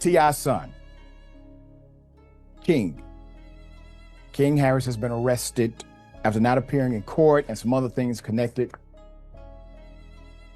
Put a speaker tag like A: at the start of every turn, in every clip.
A: T.I.'s son, King Harris, has been arrested after not appearing in court and some other things connected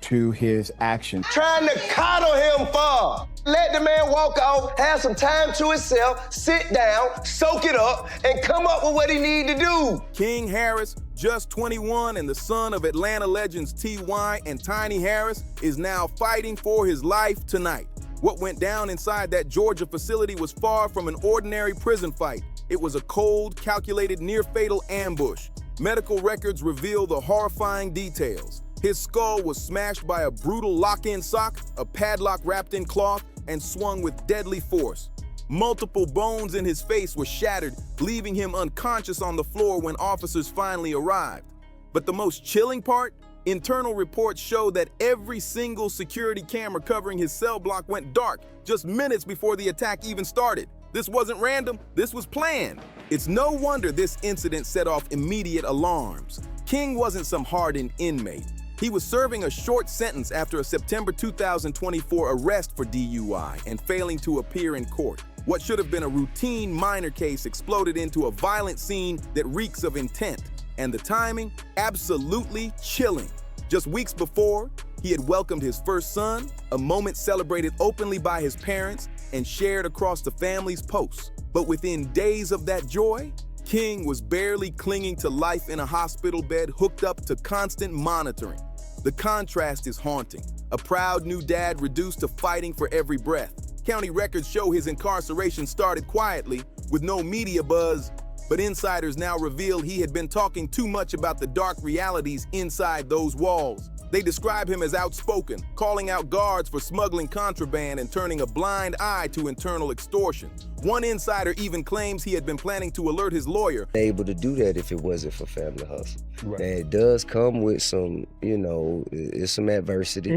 A: to his actions.
B: Trying to coddle him for. Let the man walk off, have some time to himself, sit down, soak it up, and come up with what he need to do.
C: King Harris, just 21 and the son of Atlanta legends T.Y. and Tiny Harris, is now fighting for his life tonight. What went down inside that Georgia facility was far from an ordinary prison fight. It was a cold, calculated, near-fatal ambush. Medical records reveal the horrifying details. His skull was smashed by a brutal lock-in sock, a padlock wrapped in cloth, and swung with deadly force. Multiple bones in his face were shattered, leaving him unconscious on the floor when officers finally arrived. But the most chilling part? Internal reports show that every single security camera covering his cell block went dark just minutes before the attack even started. This wasn't random, this was planned. It's no wonder this incident set off immediate alarms. King wasn't some hardened inmate. He was serving a short sentence after a September 2024 arrest for DUI and failing to appear in court. What should have been a routine minor case exploded into a violent scene that reeks of intent. And the timing? Absolutely chilling. Just weeks before, he had welcomed his first son, a moment celebrated openly by his parents and shared across the family's posts. But within days of that joy, King was barely clinging to life in a hospital bed hooked up to constant monitoring. The contrast is haunting. A proud new dad reduced to fighting for every breath. County records show his incarceration started quietly, with no media buzz, but insiders now reveal he had been talking too much about the dark realities inside those walls. They describe him as outspoken, calling out guards for smuggling contraband and turning a blind eye to internal extortion. One insider even claims he had been planning to alert his lawyer.
D: Able to do that if it wasn't for Family Hustle.
A: Right.
D: And it does come with some, it's some adversity.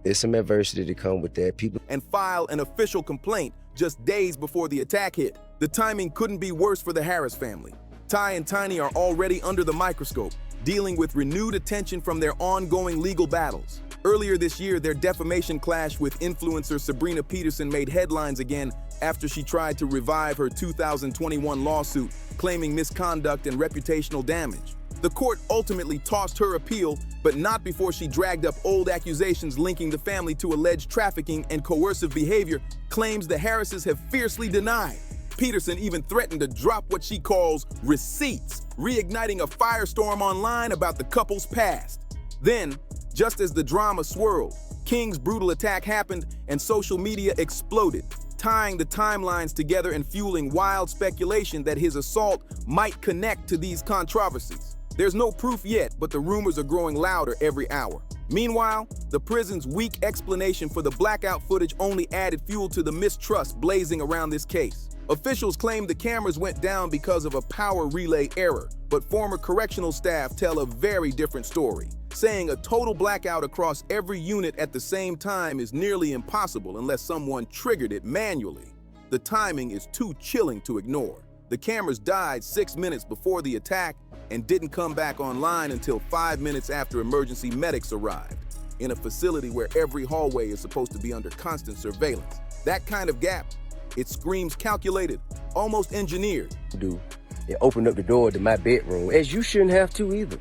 D: It's some adversity to come with that. People
C: and file an official complaint just days before the attack hit. The timing couldn't be worse for the Harris family. Ty and Tiny are already under the microscope, dealing with renewed attention from their ongoing legal battles. Earlier this year, their defamation clash with influencer Sabrina Peterson made headlines again after she tried to revive her 2021 lawsuit, claiming misconduct and reputational damage. The court ultimately tossed her appeal, but not before she dragged up old accusations linking the family to alleged trafficking and coercive behavior, claims the Harrises have fiercely denied. Peterson even threatened to drop what she calls receipts, reigniting a firestorm online about the couple's past. Then, just as the drama swirled, King's brutal attack happened and social media exploded, tying the timelines together and fueling wild speculation that his assault might connect to these controversies. There's no proof yet, but the rumors are growing louder every hour. Meanwhile, the prison's weak explanation for the blackout footage only added fuel to the mistrust blazing around this case. Officials claim the cameras went down because of a power relay error, but former correctional staff tell a very different story, saying a total blackout across every unit at the same time is nearly impossible unless someone triggered it manually. The timing is too chilling to ignore. The cameras died 6 minutes before the attack and didn't come back online until 5 minutes after emergency medics arrived, in a facility where every hallway is supposed to be under constant surveillance. That kind of gap, it screams calculated, almost engineered.
D: It opened up the door to my bedroom, as you shouldn't have to either.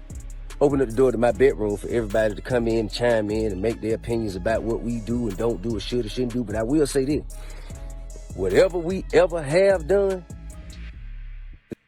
D: Opened up the door to my bedroom for everybody to come in, chime in, and make their opinions about what we do and don't do or should or shouldn't do. But I will say this, whatever we ever have done.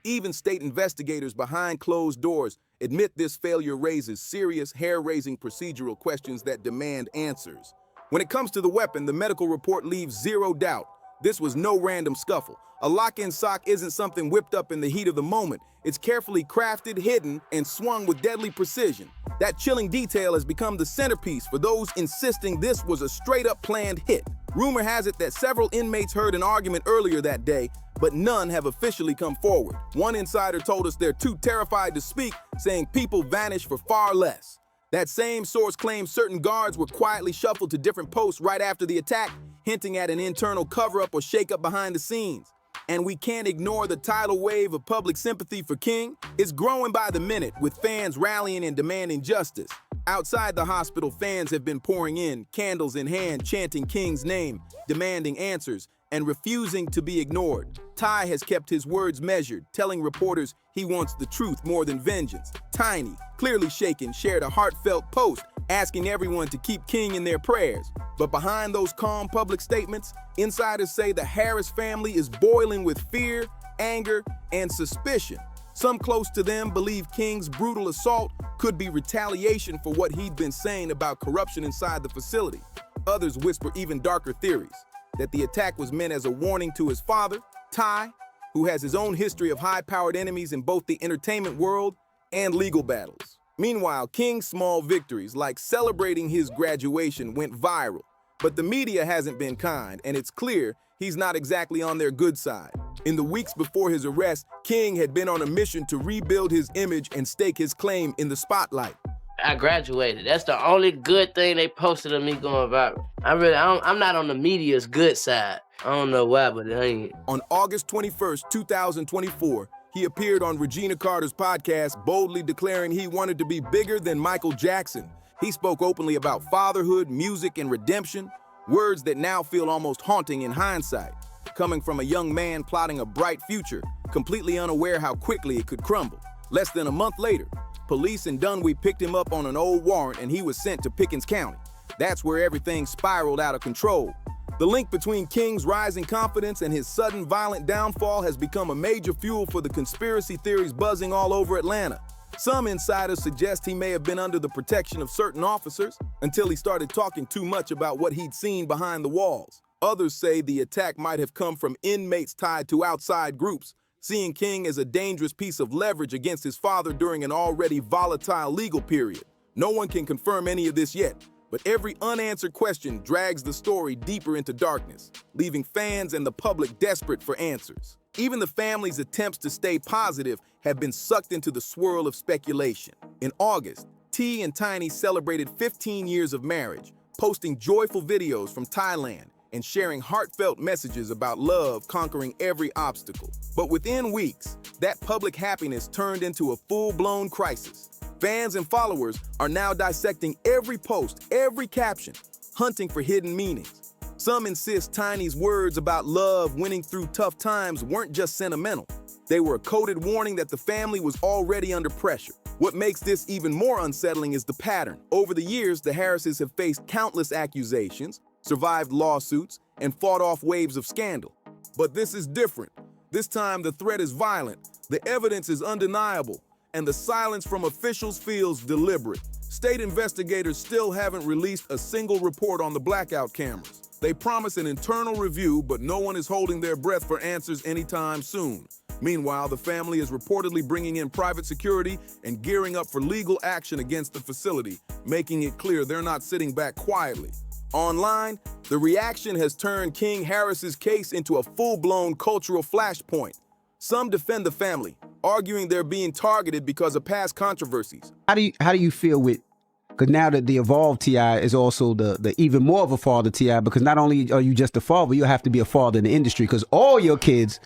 C: Even state investigators behind closed doors admit this failure raises serious, hair-raising procedural questions that demand answers. When it comes to the weapon, the medical report leaves zero doubt. This was no random scuffle. A lock-in sock isn't something whipped up in the heat of the moment. It's carefully crafted, hidden, and swung with deadly precision. That chilling detail has become the centerpiece for those insisting this was a straight-up planned hit. Rumor has it that several inmates heard an argument earlier that day, but none have officially come forward. One insider told us they're too terrified to speak, saying people vanish for far less. That same source claims certain guards were quietly shuffled to different posts right after the attack, hinting at an internal cover-up or shake-up behind the scenes. And we can't ignore the tidal wave of public sympathy for King. It's growing by the minute, with fans rallying and demanding justice. Outside the hospital, fans have been pouring in, candles in hand, chanting King's name, demanding answers, and refusing to be ignored. Ty has kept his words measured, telling reporters he wants the truth more than vengeance. Tiny, clearly shaken, shared a heartfelt post asking everyone to keep King in their prayers. But behind those calm public statements, insiders say the Harris family is boiling with fear, anger, and suspicion. Some close to them believe King's brutal assault could be retaliation for what he'd been saying about corruption inside the facility. Others whisper even darker theories, that the attack was meant as a warning to his father, Ty, who has his own history of high-powered enemies in both the entertainment world and legal battles. Meanwhile, King's small victories, like celebrating his graduation, went viral. But the media hasn't been kind, and it's clear he's not exactly on their good side. In the weeks before his arrest, King had been on a mission to rebuild his image and stake his claim in the spotlight.
E: I graduated. That's the only good thing they posted of me going viral. I'm not on the media's good side. I don't know why, but it ain't.
C: On August 21st, 2024, he appeared on Regina Carter's podcast, boldly declaring he wanted to be bigger than Michael Jackson. He spoke openly about fatherhood, music, and redemption, words that now feel almost haunting in hindsight, coming from a young man plotting a bright future, completely unaware how quickly it could crumble. Less than a month later, police in Dunwee picked him up on an old warrant and he was sent to Pickens County. That's where everything spiraled out of control. The link between King's rising confidence and his sudden violent downfall has become a major fuel for the conspiracy theories buzzing all over Atlanta. Some insiders suggest he may have been under the protection of certain officers until he started talking too much about what he'd seen behind the walls. Others say the attack might have come from inmates tied to outside groups, seeing King as a dangerous piece of leverage against his father during an already volatile legal period. No one can confirm any of this yet, but every unanswered question drags the story deeper into darkness, leaving fans and the public desperate for answers. Even the family's attempts to stay positive have been sucked into the swirl of speculation. In August, T and Tiny celebrated 15 years of marriage, posting joyful videos from Thailand and sharing heartfelt messages about love conquering every obstacle. But within weeks, that public happiness turned into a full-blown crisis. Fans and followers are now dissecting every post, every caption, hunting for hidden meanings. Some insist Tiny's words about love winning through tough times weren't just sentimental. They were a coded warning that the family was already under pressure. What makes this even more unsettling is the pattern. Over the years, the Harrises have faced countless accusations, survived lawsuits, and fought off waves of scandal. But this is different. This time, the threat is violent, the evidence is undeniable, and the silence from officials feels deliberate. State investigators still haven't released a single report on the blackout cameras. They promise an internal review, but no one is holding their breath for answers anytime soon. Meanwhile, the family is reportedly bringing in private security and gearing up for legal action against the facility, making it clear they're not sitting back quietly. Online, the reaction has turned King Harris's case into a full-blown cultural flashpoint. Some defend the family, arguing they're being targeted because of past controversies.
F: How do you feel with, because now that the evolved T.I. is also the even more of a father T.I., because not only are you just a father, you have to be a father in the industry, because all your kids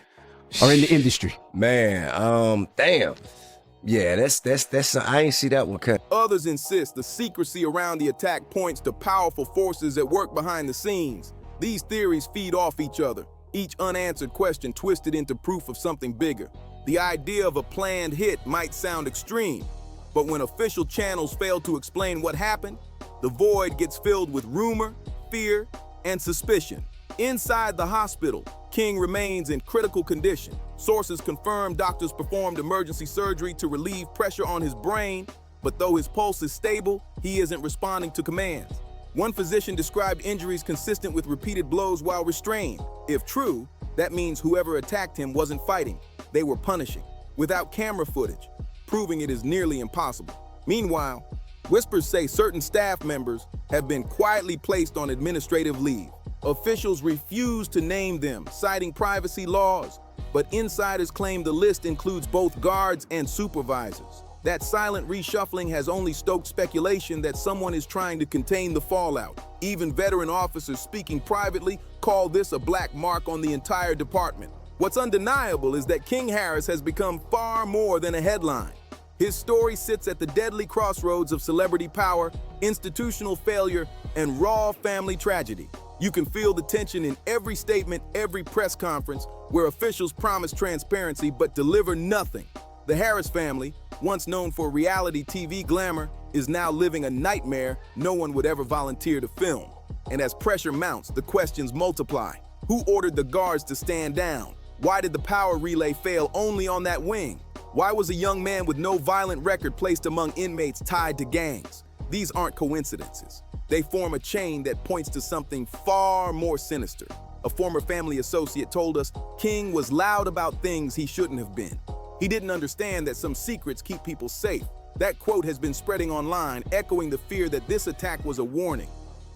F: are in the industry.
D: Man, damn. Yeah, that's I ain't see that one cut.
C: Others insist the secrecy around the attack points to powerful forces at work behind the scenes. These theories feed off each other, each unanswered question twisted into proof of something bigger. The idea of a planned hit might sound extreme, but when official channels fail to explain what happened, the void gets filled with rumor, fear, and suspicion. Inside the hospital, King remains in critical condition. Sources confirm doctors performed emergency surgery to relieve pressure on his brain, but though his pulse is stable, he isn't responding to commands. One physician described injuries consistent with repeated blows while restrained. If true, that means whoever attacked him wasn't fighting. They were punishing, without camera footage, proving it is nearly impossible. Meanwhile, whispers say certain staff members have been quietly placed on administrative leave. Officials refuse to name them, citing privacy laws, but insiders claim the list includes both guards and supervisors. That silent reshuffling has only stoked speculation that someone is trying to contain the fallout. Even veteran officers speaking privately call this a black mark on the entire department. What's undeniable is that King Harris has become far more than a headline. His story sits at the deadly crossroads of celebrity power, institutional failure, and raw family tragedy. You can feel the tension in every statement, every press conference, where officials promise transparency but deliver nothing. The Harris family, once known for reality TV glamour, is now living a nightmare no one would ever volunteer to film. And as pressure mounts, the questions multiply. Who ordered the guards to stand down? Why did the power relay fail only on that wing? Why was a young man with no violent record placed among inmates tied to gangs? These aren't coincidences. They form a chain that points to something far more sinister. A former family associate told us King was loud about things he shouldn't have been. He didn't understand that some secrets keep people safe. That quote has been spreading online, echoing the fear that this attack was a warning,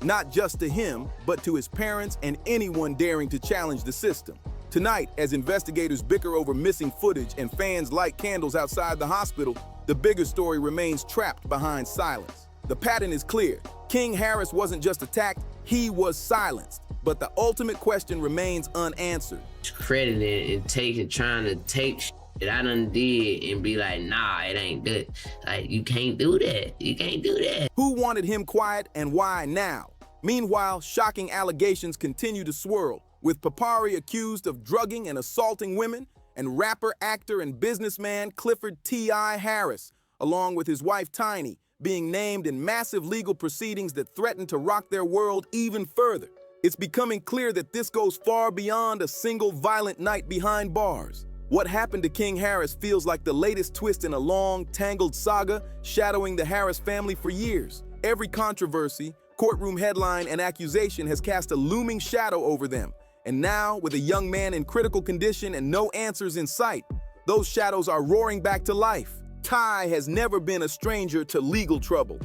C: not just to him, but to his parents and anyone daring to challenge the system. Tonight, as investigators bicker over missing footage and fans light candles outside the hospital, the bigger story remains trapped behind silence. The pattern is clear. King Harris wasn't just attacked, he was silenced. But the ultimate question remains unanswered.
E: Crediting and trying to take that I done did and be like, nah, it ain't good. Like, you can't do that. You can't do that.
C: Who wanted him quiet and why now? Meanwhile, shocking allegations continue to swirl, with Papari accused of drugging and assaulting women, and rapper, actor, and businessman Clifford T.I. Harris, along with his wife Tiny, being named in massive legal proceedings that threaten to rock their world even further. It's becoming clear that this goes far beyond a single violent night behind bars. What happened to King Harris feels like the latest twist in a long, tangled saga shadowing the Harris family for years. Every controversy, courtroom headline, and accusation has cast a looming shadow over them. And now, with a young man in critical condition and no answers in sight, those shadows are roaring back to life. Ty has never been a stranger to legal trouble.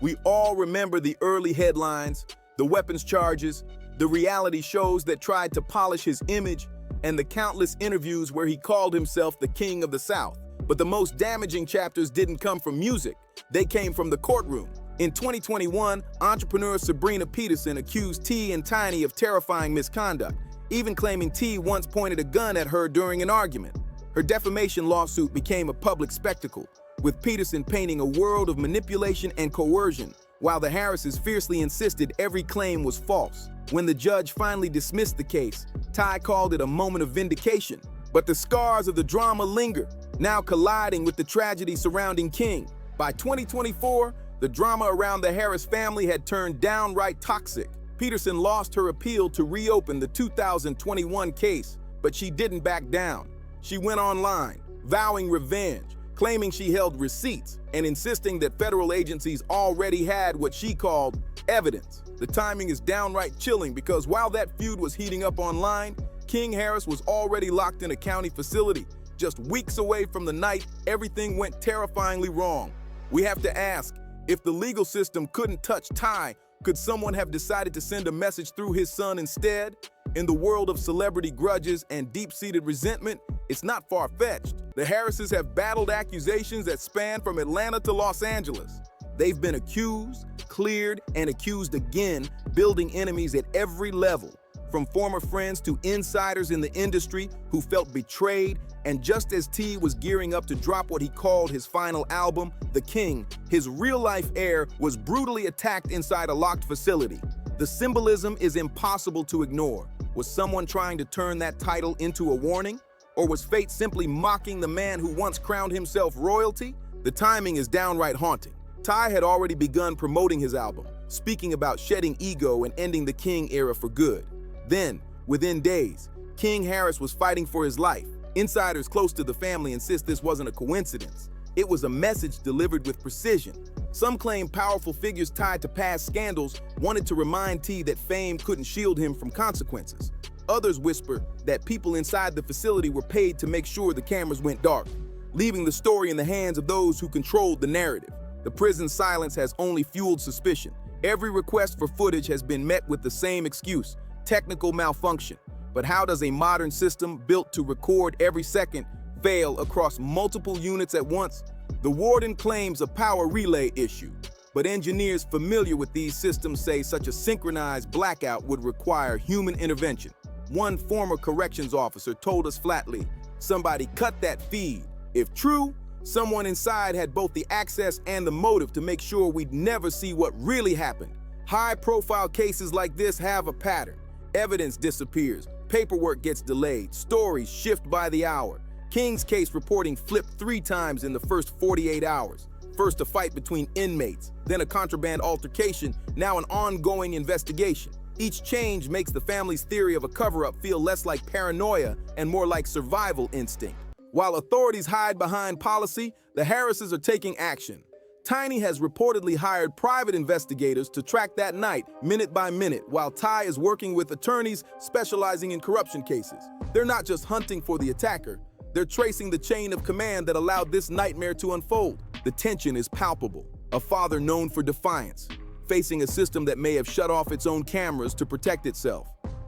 C: We all remember the early headlines, the weapons charges, the reality shows that tried to polish his image, and the countless interviews where he called himself the King of the South. But the most damaging chapters didn't come from music. They came from the courtroom. In 2021, entrepreneur Sabrina Peterson accused T and Tiny of terrifying misconduct, even claiming T once pointed a gun at her during an argument. Her defamation lawsuit became a public spectacle, with Peterson painting a world of manipulation and coercion, while the Harrises fiercely insisted every claim was false. When the judge finally dismissed the case, Ty called it a moment of vindication. But the scars of the drama linger, now colliding with the tragedy surrounding King. By 2024, the drama around the Harris family had turned downright toxic. Peterson lost her appeal to reopen the 2021 case, but she didn't back down. She went online, vowing revenge, claiming she held receipts, and insisting that federal agencies already had what she called evidence. The timing is downright chilling because while that feud was heating up online, King Harris was already locked in a county facility, just weeks away from the night everything went terrifyingly wrong. We have to ask, if the legal system couldn't touch Ty, could someone have decided to send a message through his son instead? In the world of celebrity grudges and deep-seated resentment, it's not far-fetched. The Harrises have battled accusations that span from Atlanta to Los Angeles. They've been accused, cleared, and accused again, building enemies at every level, from former friends to insiders in the industry who felt betrayed. And just as T was gearing up to drop what he called his final album, The King, his real-life heir was brutally attacked inside a locked facility. The symbolism is impossible to ignore. Was someone trying to turn that title into a warning? Or was fate simply mocking the man who once crowned himself royalty? The timing is downright haunting. Ty had already begun promoting his album, speaking about shedding ego and ending the King era for good. Then, within days, King Harris was fighting for his life. Insiders close to the family insist this wasn't a coincidence. It was a message delivered with precision. Some claim powerful figures tied to past scandals wanted to remind T that fame couldn't shield him from consequences. Others whisper that people inside the facility were paid to make sure the cameras went dark, leaving the story in the hands of those who controlled the narrative. The prison silence has only fueled suspicion. Every request for footage has been met with the same excuse: technical malfunction. But how does a modern system built to record every second fail across multiple units at once? The warden claims a power relay issue, but engineers familiar with these systems say such a synchronized blackout would require human intervention. One former corrections officer told us flatly, "Somebody cut that feed." If true, Someone inside had both the access and the motive to make sure we'd never see what really happened. High-profile cases like this have a pattern. Evidence disappears, paperwork gets delayed, stories shift by the hour. King's case reporting flipped 3 times in the first 48 hours. First a fight between inmates, then a contraband altercation, now an ongoing investigation. Each change makes the family's theory of a cover-up feel less like paranoia and more like survival instinct. While authorities hide behind policy, the Harrises are taking action. Tiny has reportedly hired private investigators to track that night, minute by minute, while Ty is working with attorneys specializing in corruption cases. They're not just hunting for the attacker, they're tracing the chain of command that allowed this nightmare to unfold. The tension is palpable. A father known for defiance, facing a system that may have shut off its own cameras to protect itself.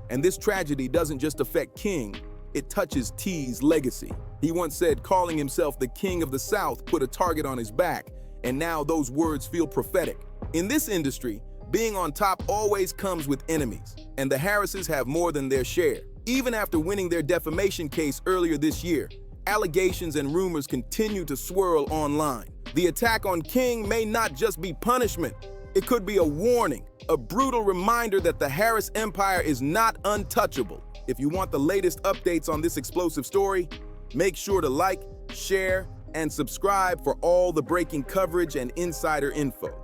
C: And this tragedy doesn't just affect King, it touches T's legacy. He once said calling himself the King of the South put a target on his back, and now those words feel prophetic. In this industry, being on top always comes with enemies, and the Harrises have more than their share. Even after winning their defamation case earlier this year, allegations and rumors continue to swirl online. The attack on King may not just be punishment, it could be a warning, a brutal reminder that the Harris Empire is not untouchable. If you want the latest updates on this explosive story, make sure to like, share, and subscribe for all the breaking coverage and insider info.